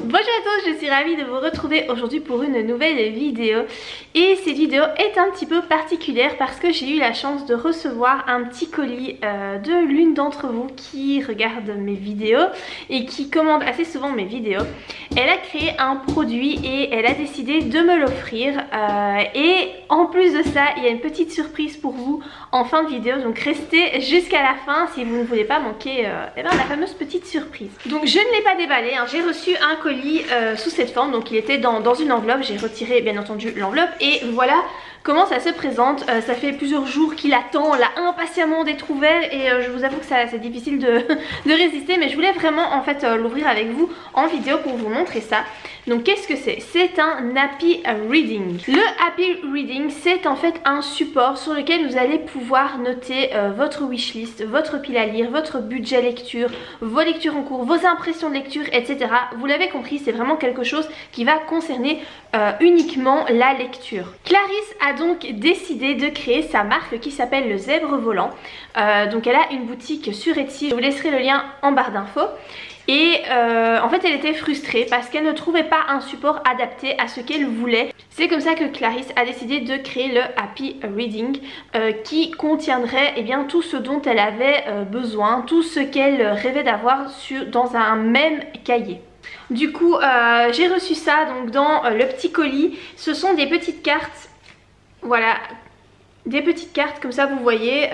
Bonjour à tous, je suis ravie de vous retrouver aujourd'hui pour une nouvelle vidéo. Et cette vidéo est un petit peu particulière parce que j'ai eu la chance de recevoir un petit colis de l'une d'entre vous qui regarde mes vidéos et qui commande assez souvent mes vidéos. Elle a créé un produit et elle a décidé de me l'offrir et en plus de ça, il y a une petite surprise pour vous en fin de vidéo, donc restez jusqu'à la fin si vous ne voulez pas manquer la fameuse petite surprise. Donc je ne l'ai pas déballé, hein. J'ai reçu un colis sous cette forme, donc il était dans une enveloppe, j'ai retiré bien entendu l'enveloppe et voilà comment ça se présente. Ça fait plusieurs jours qu'il attend là impatiemment d'être ouvert et je vous avoue que c'est difficile de résister, mais je voulais vraiment en fait l'ouvrir avec vous en vidéo pour vous montrer ça. Donc qu'est-ce que c'est? C'est un Happy Reading. Le Happy Reading, c'est en fait un support sur lequel vous allez pouvoir noter votre wishlist, votre pile à lire, votre budget lecture, vos lectures en cours, vos impressions de lecture, etc. Vous l'avez compris, c'est vraiment quelque chose qui va concerner uniquement la lecture. Clarisse a donc décidé de créer sa marque qui s'appelle le Zèbre Volant. Donc elle a une boutique sur Etsy, je vous laisserai le lien en barre d'infos. Et en fait elle était frustrée parce qu'elle ne trouvait pas un support adapté à ce qu'elle voulait. C'est comme ça que Clarisse a décidé de créer le Happy Reading qui contiendrait bien tout ce dont elle avait besoin, tout ce qu'elle rêvait d'avoir dans un même cahier. Du coup j'ai reçu ça donc dans le petit colis. Ce sont des petites cartes, voilà, des petites cartes comme ça vous voyez,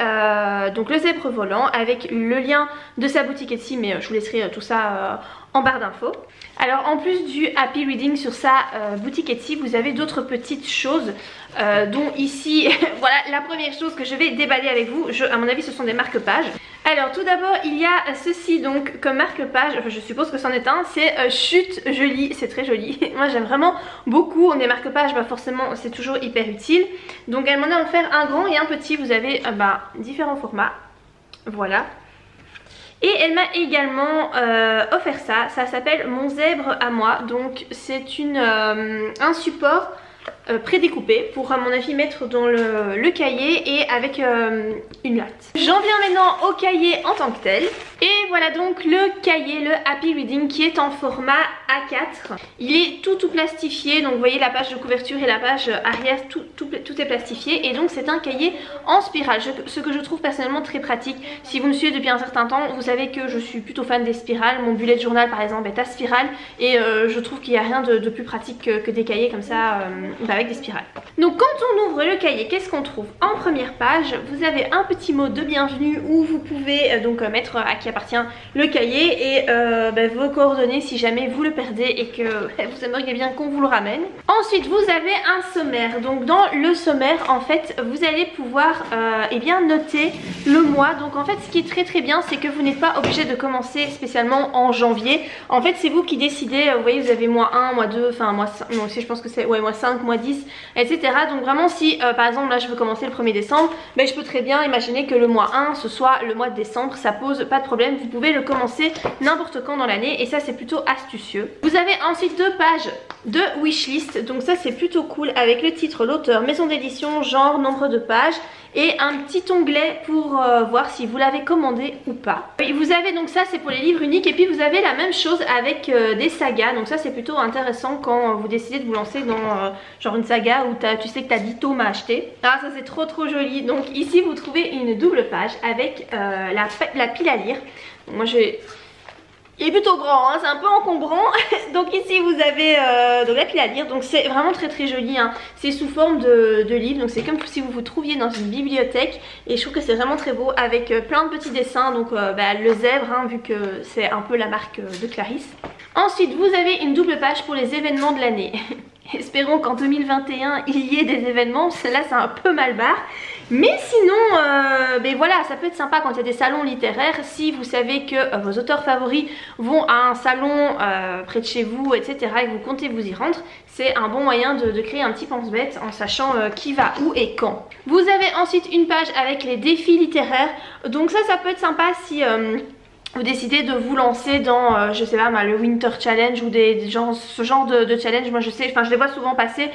donc le Zèbre Volant avec le lien de sa boutique Etsy, mais je vous laisserai tout ça en barre d'infos. Alors en plus du Happy Reading sur sa boutique Etsy, vous avez d'autres petites choses dont ici, voilà la première chose que je vais déballer avec vous. À mon avis ce sont des marque-pages. Alors tout d'abord il y a ceci donc comme marque-page, enfin je suppose que c'en est un, c'est Chut je lis, c'est très joli. Moi j'aime vraiment beaucoup, on est marque-page, forcément c'est toujours hyper utile. Donc elle m'en a offert un grand et un petit, vous avez différents formats, voilà. Et elle m'a également offert ça, ça s'appelle Mon Zèbre à moi, donc c'est un support prédécoupé pour à mon avis mettre dans le cahier et avec une latte. J'en viens maintenant au cahier en tant que tel. Et voilà donc le cahier, le Happy Reading qui est en format A4. Il est tout plastifié, donc vous voyez la page de couverture et la page arrière, tout est plastifié. Et donc c'est un cahier en spirale, ce que je trouve personnellement très pratique. Si vous me suivez depuis un certain temps, vous savez que je suis plutôt fan des spirales. Mon bullet journal par exemple est à spirale et je trouve qu'il n'y a rien de plus pratique que des cahiers comme ça avec des spirales. Donc quand on ouvre le cahier, qu'est-ce qu'on trouve? En première page, vous avez un petit mot de bienvenue où vous pouvez donc mettre à qui appartient le cahier et vos coordonnées si jamais vous le perdez et que vous aimeriez bien qu'on vous le ramène. Ensuite vous avez un sommaire, donc dans le sommaire en fait vous allez pouvoir noter le mois. Donc en fait ce qui est très bien, c'est que vous n'êtes pas obligé de commencer spécialement en janvier. En fait c'est vous qui décidez, vous voyez vous avez mois 1, mois 2, enfin mois 5, non je pense que c'est mois 5, mois 10, etc. Donc vraiment si par exemple là je veux commencer le 1er décembre, je peux très bien imaginer que le mois 1 ce soit le mois de décembre, ça pose pas de problème, vous pouvez le commencer n'importe quand dans l'année et ça c'est plutôt astucieux. Vous avez ensuite 2 pages de wishlist, donc ça c'est plutôt cool avec le titre, l'auteur, maison d'édition, genre, nombre de pages et un petit onglet pour voir si vous l'avez commandé ou pas. Et vous avez donc ça c'est pour les livres uniques et puis vous avez la même chose avec des sagas, donc ça c'est plutôt intéressant quand vous décidez de vous lancer dans genre une saga où tu sais que tu as 10 tomes à acheter. Ah ça c'est trop joli. Donc ici vous trouvez une double page avec la pile à lire. Donc, moi il est plutôt grand, hein, c'est un peu encombrant. Donc ici vous avez donc la pile à lire, donc c'est vraiment très joli, hein. C'est sous forme de livre, donc c'est comme si vous vous trouviez dans une bibliothèque. Et je trouve que c'est vraiment très beau avec plein de petits dessins, donc le zèbre, hein, vu que c'est un peu la marque de Clarisse. Ensuite vous avez une double page pour les événements de l'année. Espérons qu'en 2021 il y ait des événements, là c'est un peu mal barre. Mais sinon, voilà, ça peut être sympa quand il y a des salons littéraires. Si vous savez que vos auteurs favoris vont à un salon près de chez vous, etc. et que vous comptez vous y rendre, c'est un bon moyen de créer un petit pense-bête en sachant qui va où et quand. Vous avez ensuite une page avec les défis littéraires. Donc ça peut être sympa si... vous décidez de vous lancer dans je sais pas le Winter Challenge ou ce genre de challenge. Moi je sais, enfin je les vois souvent passer.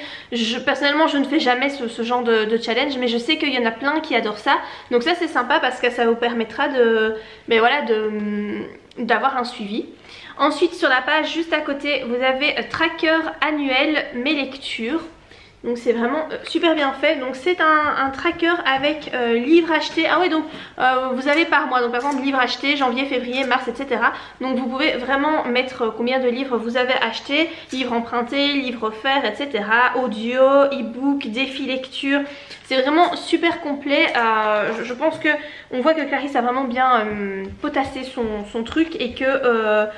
Personnellement je ne fais jamais ce genre de challenge, mais je sais qu'il y en a plein qui adorent ça. Donc ça c'est sympa parce que ça vous permettra de d'avoir un suivi. Ensuite sur la page juste à côté vous avez tracker annuel mes lectures. Donc c'est vraiment super bien fait. Donc c'est un tracker avec livres achetés. Ah ouais, donc vous avez par mois. Donc par exemple livres achetés janvier, février, mars, etc. Donc vous pouvez vraiment mettre combien de livres vous avez acheté, livres empruntés, livres offerts, etc. Audio, e-book, défi lecture. C'est vraiment super complet. Je pense que on voit que Clarisse a vraiment bien potassé son truc et que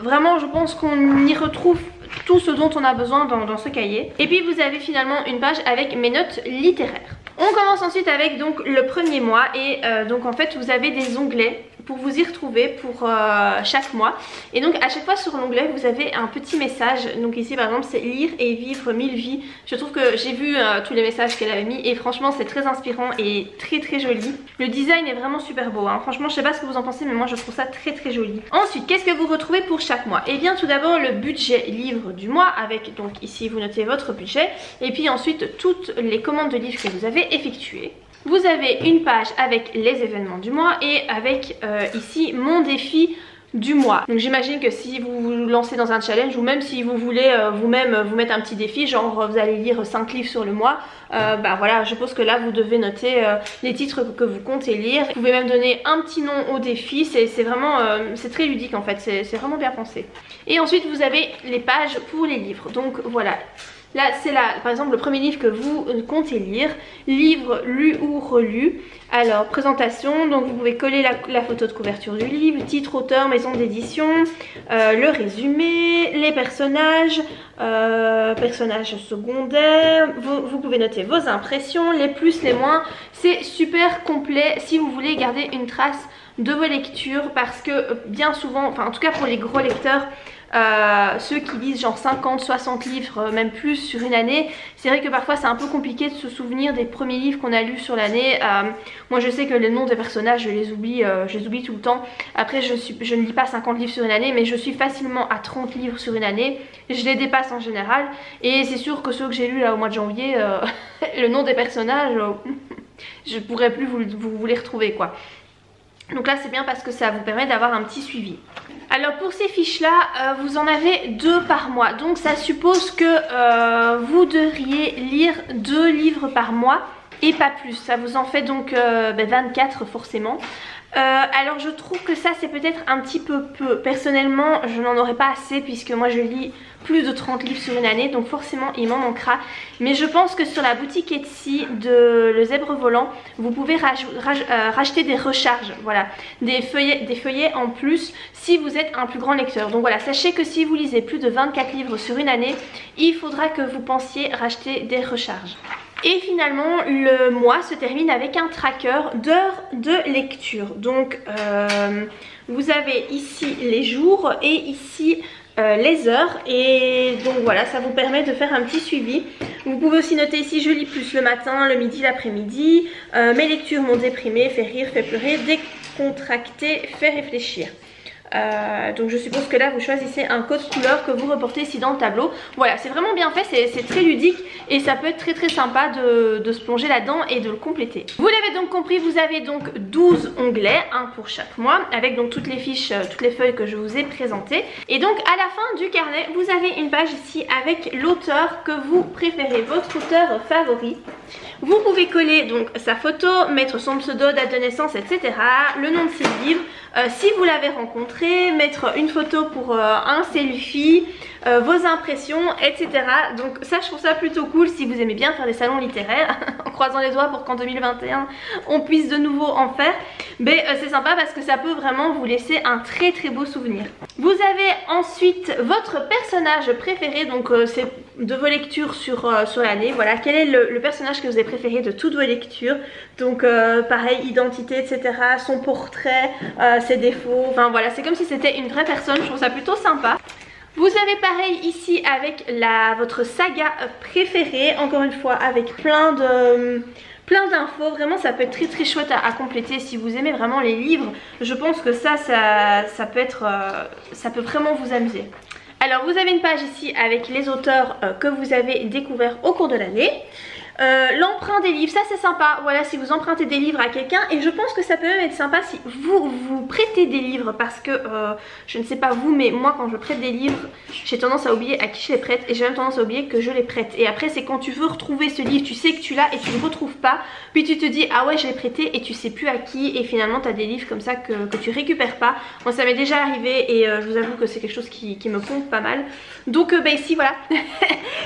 vraiment je pense qu'on y retrouve tout ce dont on a besoin dans ce cahier. Et puis vous avez finalement une page avec mes notes littéraires. On commence ensuite avec donc le premier mois et donc en fait vous avez des onglets pour vous y retrouver pour chaque mois. Et donc à chaque fois sur l'onglet vous avez un petit message. Donc ici par exemple c'est lire et vivre 1000 vies. Je trouve que j'ai vu tous les messages qu'elle avait mis et franchement c'est très inspirant et très joli. Le design est vraiment super beau hein. Franchement je sais pas ce que vous en pensez mais moi je trouve ça très joli. Ensuite qu'est-ce que vous retrouvez pour chaque mois? Et bien tout d'abord le budget livre du mois avec donc ici vous notez votre budget et puis ensuite toutes les commandes de livres que vous avez effectuées. Vous avez une page avec les événements du mois et avec ici mon défi du mois. Donc j'imagine que si vous vous lancez dans un challenge ou même si vous voulez vous-même vous mettre un petit défi, genre vous allez lire 5 livres sur le mois, bah voilà, je pense que là vous devez noter les titres que vous comptez lire. Vous pouvez même donner un petit nom au défi, c'est vraiment c'est très ludique en fait, c'est vraiment bien pensé. Et ensuite vous avez les pages pour les livres. Donc voilà. Là c'est là par exemple le premier livre que vous comptez lire, livre lu ou relu. Alors présentation, donc vous pouvez coller la photo de couverture du livre, titre, auteur, maison d'édition, le résumé, les personnages, personnages secondaires, vous pouvez noter vos impressions, les plus, les moins. C'est super complet si vous voulez garder une trace de vos lectures parce que bien souvent, enfin en tout cas pour les gros lecteurs, ceux qui lisent genre 50, 60 livres, même plus sur une année, c'est vrai que parfois c'est un peu compliqué de se souvenir des premiers livres qu'on a lus sur l'année. Moi je sais que les noms des personnages je les oublie tout le temps. Après je ne lis pas 50 livres sur une année mais je suis facilement à 30 livres sur une année. Je les dépasse en général et c'est sûr que ceux que j'ai lus là au mois de janvier, le nom des personnages, je pourrais plus vous les retrouver quoi. Donc là c'est bien parce que ça vous permet d'avoir un petit suivi. Alors pour ces fiches là vous en avez 2 par mois. Donc ça suppose que vous devriez lire 2 livres par mois et pas plus. Ça vous en fait donc 24 forcément. Alors je trouve que ça c'est peut-être un petit peu peu. Personnellement je n'en aurais pas assez puisque moi je lis plus de 30 livres sur une année, donc forcément il m'en manquera. Mais je pense que sur la boutique Etsy de Le Zèbre Volant vous pouvez racheter des recharges, voilà, des feuillets en plus si vous êtes un plus grand lecteur. Donc voilà, sachez que si vous lisez plus de 24 livres sur une année, il faudra que vous pensiez racheter des recharges. Et finalement le mois se termine avec un tracker d'heures de lecture. Donc vous avez ici les jours et ici les heures et donc voilà, ça vous permet de faire un petit suivi. Vous pouvez aussi noter ici je lis plus le matin, le midi, l'après-midi, mes lectures m'ont déprimé, fait rire, fait pleurer, décontracté, fait réfléchir. Donc je suppose que là vous choisissez un code couleur que vous reportez ici dans le tableau. Voilà, c'est vraiment bien fait, c'est très ludique et ça peut être très sympa de se plonger là-dedans et de le compléter. Vous l'avez donc compris, vous avez donc 12 onglets, un pour chaque mois, avec donc toutes les fiches, toutes les feuilles que je vous ai présentées. Et donc à la fin du carnet, vous avez une page ici avec l'auteur que vous préférez, votre auteur favori. Vous pouvez coller donc sa photo, mettre son pseudo, date de naissance, etc. Le nom de ses livres, si vous l'avez rencontré, mettre une photo pour un selfie, vos impressions, etc. Donc ça je trouve ça plutôt cool si vous aimez bien faire des salons littéraires, en croisant les doigts pour qu'en 2021 on puisse de nouveau en faire. Mais c'est sympa parce que ça peut vraiment vous laisser un très beau souvenir. Vous avez ensuite votre personnage préféré, donc c'est de vos lectures sur l'année. Voilà, quel est le personnage que vous avez préféré de toutes vos lectures. Donc pareil, identité, etc. Son portrait, ses défauts, enfin voilà, c'est comme si c'était une vraie personne, je trouve ça plutôt sympa. Vous avez pareil ici avec votre saga préférée, encore une fois avec plein d'infos. Vraiment ça peut être très chouette à compléter si vous aimez vraiment les livres. Je pense que ça peut vraiment vous amuser. Alors vous avez une page ici avec les auteurs que vous avez découverts au cours de l'année. L'emprunt des livres, ça c'est sympa, voilà, si vous empruntez des livres à quelqu'un, et je pense que ça peut même être sympa si vous prêtez des livres, parce que je ne sais pas vous, mais moi quand je prête des livres, j'ai tendance à oublier à qui je les prête, et j'ai même tendance à oublier que je les prête. Et après c'est quand tu veux retrouver ce livre, tu sais que tu l'as et tu ne le retrouves pas, puis tu te dis ah ouais je l'ai prêté et tu sais plus à qui, et finalement tu as des livres comme ça que tu récupères pas. Moi ça m'est déjà arrivé et je vous avoue que c'est quelque chose qui me pompe pas mal. Donc bah ici voilà,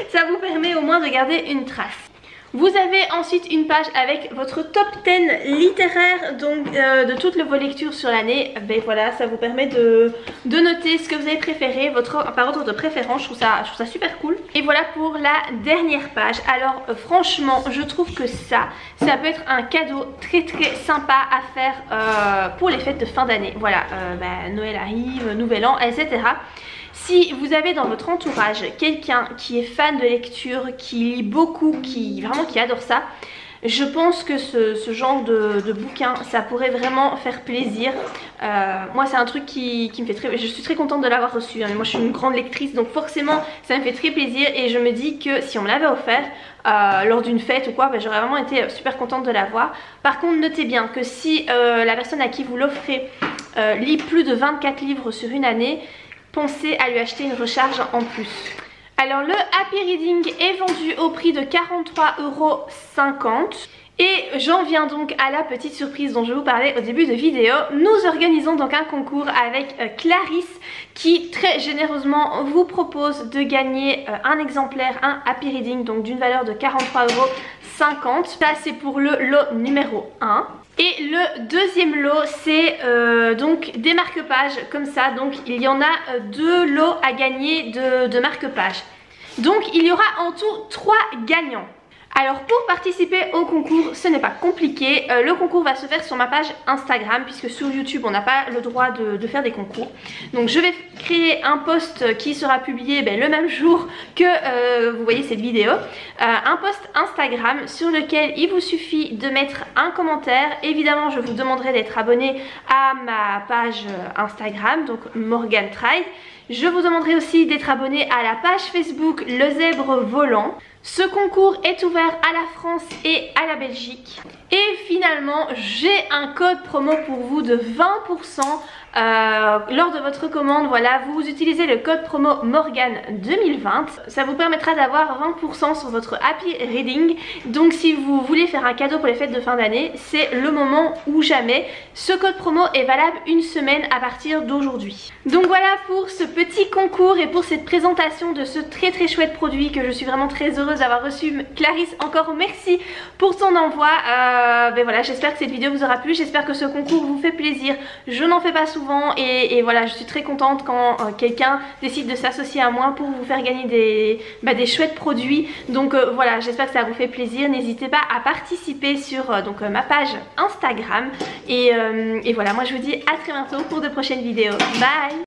ça vous permet au moins de garder une trace. Vous avez ensuite une page avec votre top 10 littéraire, donc de toutes vos lectures sur l'année. Ben voilà, ça vous permet de noter ce que vous avez préféré, par ordre de préférence. Je trouve ça super cool. Et voilà pour la dernière page. Alors franchement, je trouve que ça peut être un cadeau très sympa à faire pour les fêtes de fin d'année. Voilà, Noël arrive, Nouvel An, etc. Si vous avez dans votre entourage quelqu'un qui est fan de lecture, qui lit beaucoup, qui adore ça, je pense que ce genre de bouquin, ça pourrait vraiment faire plaisir. Moi c'est un truc qui me fait très... Je suis très contente de l'avoir reçu, hein. Moi je suis une grande lectrice, donc forcément ça me fait très plaisir. Et je me dis que si on me l'avait offert lors d'une fête ou quoi, j'aurais vraiment été super contente de l'avoir. Par contre notez bien que si la personne à qui vous l'offrez lit plus de 24 livres sur une année, pensez à lui acheter une recharge en plus. Alors le Happy Reading est vendu au prix de 43,50 €. Et j'en viens donc à la petite surprise dont je vous parlais au début de vidéo. Nous organisons donc un concours avec Clarisse qui très généreusement vous propose de gagner un exemplaire, un Happy Reading, donc d'une valeur de 43,50 €. Ça c'est pour le lot numéro 1. Et le deuxième lot c'est donc des marque-pages comme ça. Donc il y en a 2 lots à gagner de marque-pages. Donc il y aura en tout 3 gagnants. Alors pour participer au concours, ce n'est pas compliqué. Le concours va se faire sur ma page Instagram, puisque sur YouTube on n'a pas le droit de faire des concours. Donc je vais créer un post qui sera publié le même jour que vous voyez cette vidéo. Un post Instagram sur lequel il vous suffit de mettre un commentaire. Évidemment je vous demanderai d'être abonné à ma page Instagram, donc Morgane Tride. Je vous demanderai aussi d'être abonné à la page Facebook Le Zèbre Volant. Ce concours est ouvert à la France et à la Belgique. Et finalement, j'ai un code promo pour vous de 20% lors de votre commande. Voilà, vous utilisez le code promo Morgane 2020. Ça vous permettra d'avoir 20% sur votre Happy Reading. Donc si vous voulez faire un cadeau pour les fêtes de fin d'année, c'est le moment ou jamais. Ce code promo est valable une semaine à partir d'aujourd'hui. Donc voilà pour ce petit concours et pour cette présentation de ce très chouette produit que je suis vraiment très heureuse d'avoir reçu. Clarisse, encore merci pour ton envoi. Voilà, j'espère que cette vidéo vous aura plu, j'espère que ce concours vous fait plaisir. Je n'en fais pas souvent et voilà, je suis très contente quand quelqu'un décide de s'associer à moi pour vous faire gagner des chouettes produits. Donc voilà, j'espère que ça vous fait plaisir. N'hésitez pas à participer sur ma page Instagram et voilà, moi je vous dis à très bientôt pour de prochaines vidéos. Bye.